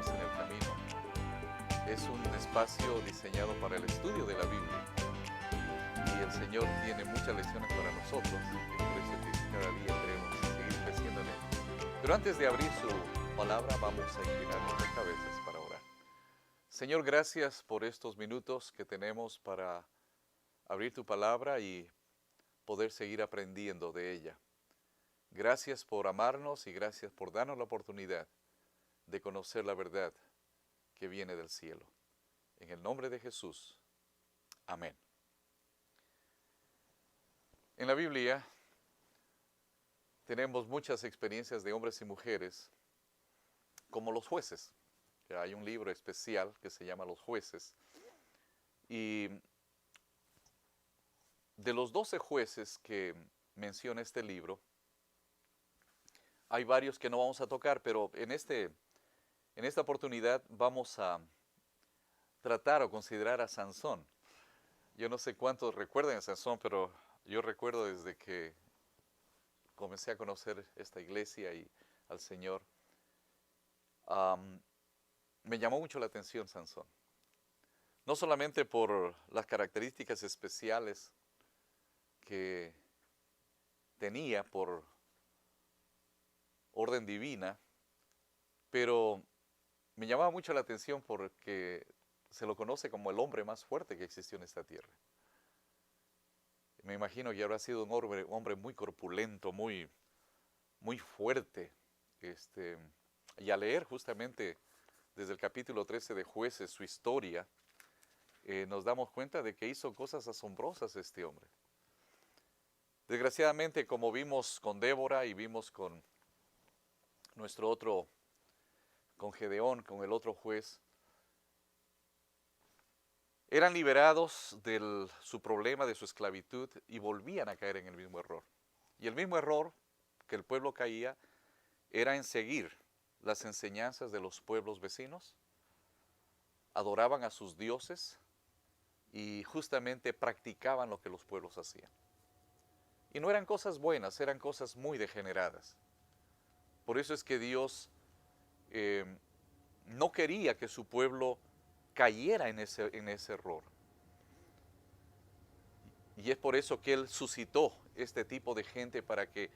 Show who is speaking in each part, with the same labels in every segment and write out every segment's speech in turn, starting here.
Speaker 1: Dios en el camino. Es un espacio diseñado para el estudio de la Biblia y el Señor tiene muchas lecciones para nosotros. Es por eso que cada día queremos seguir creciendo en Él. Pero antes de abrir su palabra, vamos a inclinar nuestras cabezas para orar. Señor, gracias por estos minutos que tenemos para abrir tu palabra y poder seguir aprendiendo de ella. Gracias por amarnos y gracias por darnos la oportunidad de conocer la verdad que viene del cielo. En el nombre de Jesús. Amén. En la Biblia tenemos muchas experiencias de hombres y mujeres como los jueces. Hay un libro especial que se llama Los Jueces. Y de los 12 jueces que menciona este libro, hay varios que no vamos a tocar, pero en esta oportunidad vamos a tratar o considerar a Sansón. Yo no sé cuántos recuerdan a Sansón, pero yo recuerdo desde que comencé a conocer esta iglesia y al Señor, me llamó mucho la atención Sansón. No solamente por las características especiales que tenía por orden divina, pero me llamaba mucho la atención porque se lo conoce como el hombre más fuerte que existió en esta tierra. Me imagino que habrá sido un hombre muy corpulento, muy fuerte. Y al leer justamente desde el capítulo 13 de Jueces su historia, nos damos cuenta de que hizo cosas asombrosas este hombre. Desgraciadamente, como vimos con Débora y vimos con con Gedeón, con el otro juez, eran liberados de su problema, de su esclavitud, y volvían a caer en el mismo error. Y el mismo error que el pueblo caía era en seguir las enseñanzas de los pueblos vecinos, adoraban a sus dioses y justamente practicaban lo que los pueblos hacían. Y no eran cosas buenas, eran cosas muy degeneradas. Por eso es que Dios no quería que su pueblo cayera en ese error. Y es por eso que Él suscitó este tipo de gente para que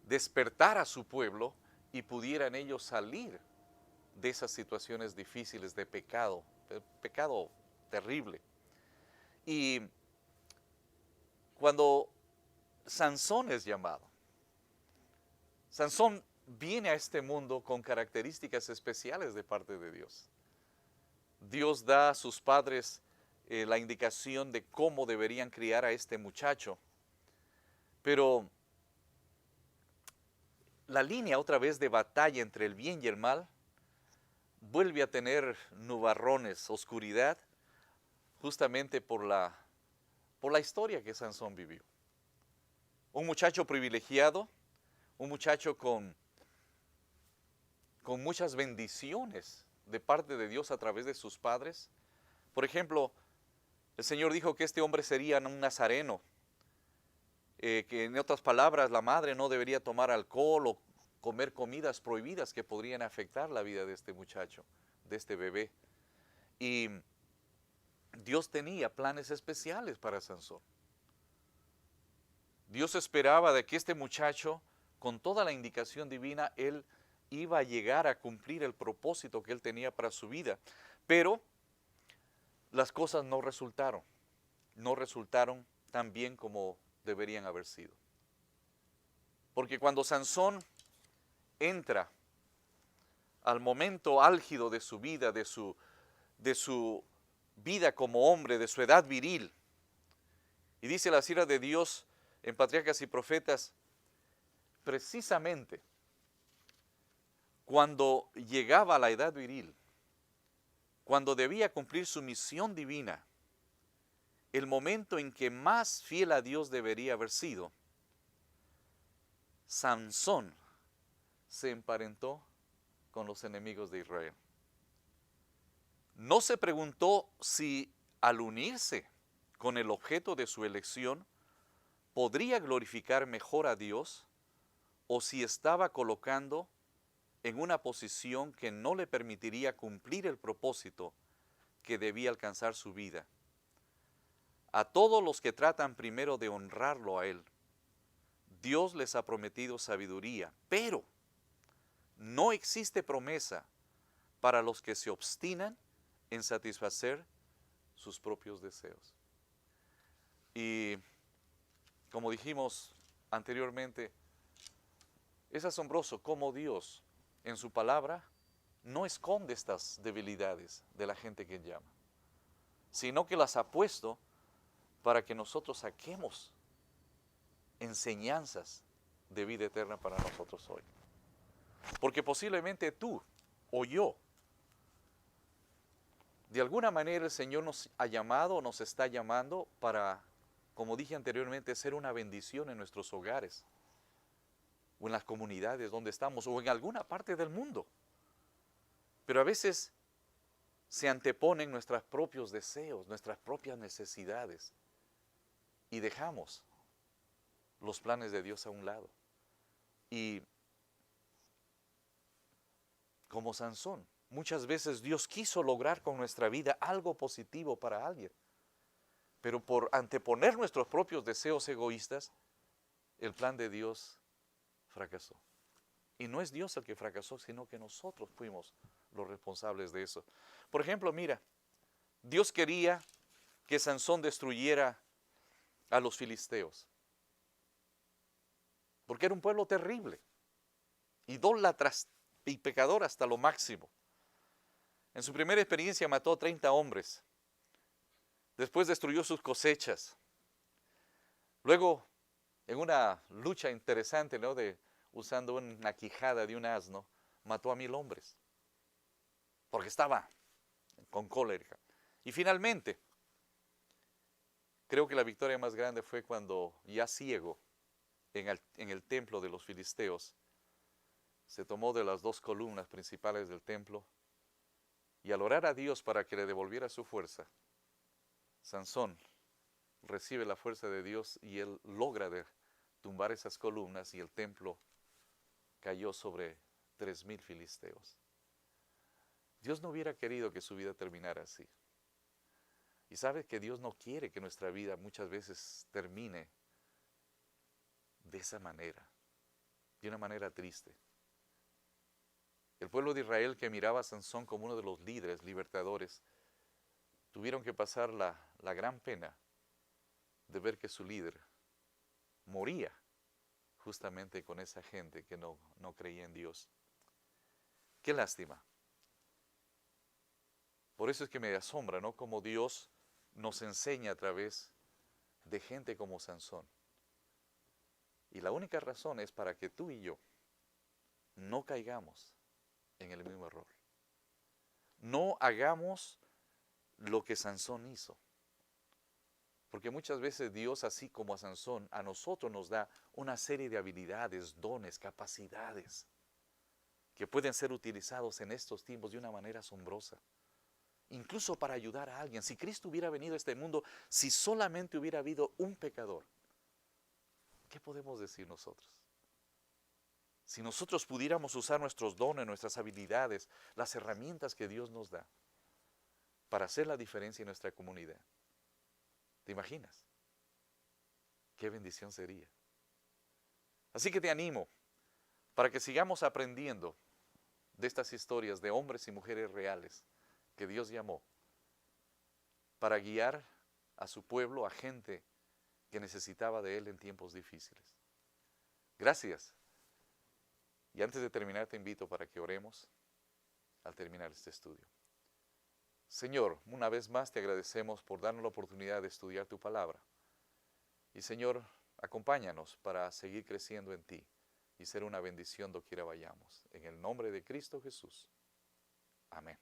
Speaker 1: despertara a su pueblo y pudieran ellos salir de esas situaciones difíciles de pecado terrible. Y cuando Sansón es llamado, Sansón viene a este mundo con características especiales de parte de Dios. Dios da a sus padres la indicación de cómo deberían criar a este muchacho, pero la línea otra vez de batalla entre el bien y el mal vuelve a tener nubarrones, oscuridad, justamente por la historia que Sansón vivió. Un muchacho privilegiado, un muchacho con muchas bendiciones de parte de Dios a través de sus padres. Por ejemplo, el Señor dijo que este hombre sería un nazareno, que en otras palabras la madre no debería tomar alcohol o comer comidas prohibidas que podrían afectar la vida de este muchacho, de este bebé. Y Dios tenía planes especiales para Sansón. Dios esperaba de que este muchacho, con toda la indicación divina, él iba a llegar a cumplir el propósito que él tenía para su vida. Pero las cosas no resultaron tan bien como deberían haber sido. Porque cuando Sansón entra al momento álgido de su vida, de su vida como hombre, de su edad viril, y dice la sierva de Dios en Patriarcas y Profetas, precisamente cuando llegaba a la edad viril, cuando debía cumplir su misión divina, el momento en que más fiel a Dios debería haber sido, Sansón se emparentó con los enemigos de Israel. No se preguntó si al unirse con el objeto de su elección podría glorificar mejor a Dios o si estaba colocando en una posición que no le permitiría cumplir el propósito que debía alcanzar su vida. A todos los que tratan primero de honrarlo a Él, Dios les ha prometido sabiduría, pero no existe promesa para los que se obstinan en satisfacer sus propios deseos. Y como dijimos anteriormente, es asombroso cómo Dios en su palabra no esconde estas debilidades de la gente que llama, sino que las ha puesto para que nosotros saquemos enseñanzas de vida eterna para nosotros hoy. Porque posiblemente tú o yo, de alguna manera el Señor nos ha llamado, nos está llamando para, como dije anteriormente, ser una bendición en nuestros hogares, o en las comunidades donde estamos, o en alguna parte del mundo. Pero a veces se anteponen nuestros propios deseos, nuestras propias necesidades, y dejamos los planes de Dios a un lado. Y como Sansón, muchas veces Dios quiso lograr con nuestra vida algo positivo para alguien, pero por anteponer nuestros propios deseos egoístas, el plan de Dios fracasó. Y no es Dios el que fracasó, sino que nosotros fuimos los responsables de eso. Por ejemplo, mira, Dios quería que Sansón destruyera a los filisteos, porque era un pueblo terrible, idólatras y pecador hasta lo máximo. En su primera experiencia mató a 30 hombres, después destruyó sus cosechas. Luego, en una lucha interesante, ¿no?, usando una quijada de un asno, mató a 1000 hombres, porque estaba con cólera. Y finalmente, creo que la victoria más grande fue cuando, ya ciego, en el templo de los filisteos, se tomó de las 2 columnas principales del templo, y al orar a Dios para que le devolviera su fuerza, Sansón recibe la fuerza de Dios y él logra tumbar esas columnas, y el templo cayó sobre 3000 filisteos. Dios no hubiera querido que su vida terminara así. Y sabe que Dios no quiere que nuestra vida muchas veces termine de esa manera, de una manera triste. El pueblo de Israel, que miraba a Sansón como uno de los líderes libertadores, tuvieron que pasar la gran pena de ver que su líder moría justamente con esa gente que no creía en Dios. Qué lástima. Por eso es que me asombra, ¿no?, cómo Dios nos enseña a través de gente como Sansón. Y la única razón es para que tú y yo no caigamos en el mismo error. No hagamos lo que Sansón hizo. Porque muchas veces Dios, así como a Sansón, a nosotros nos da una serie de habilidades, dones, capacidades, que pueden ser utilizados en estos tiempos de una manera asombrosa. Incluso para ayudar a alguien. Si Cristo hubiera venido a este mundo, si solamente hubiera habido un pecador, ¿qué podemos decir nosotros? Si nosotros pudiéramos usar nuestros dones, nuestras habilidades, las herramientas que Dios nos da para hacer la diferencia en nuestra comunidad, ¿te imaginas? Qué bendición sería. Así que te animo para que sigamos aprendiendo de estas historias de hombres y mujeres reales que Dios llamó para guiar a su pueblo, a gente que necesitaba de Él en tiempos difíciles. Gracias. Y antes de terminar, te invito para que oremos al terminar este estudio. Señor, una vez más te agradecemos por darnos la oportunidad de estudiar tu palabra. Y Señor, acompáñanos para seguir creciendo en ti y ser una bendición doquiera vayamos. En el nombre de Cristo Jesús. Amén.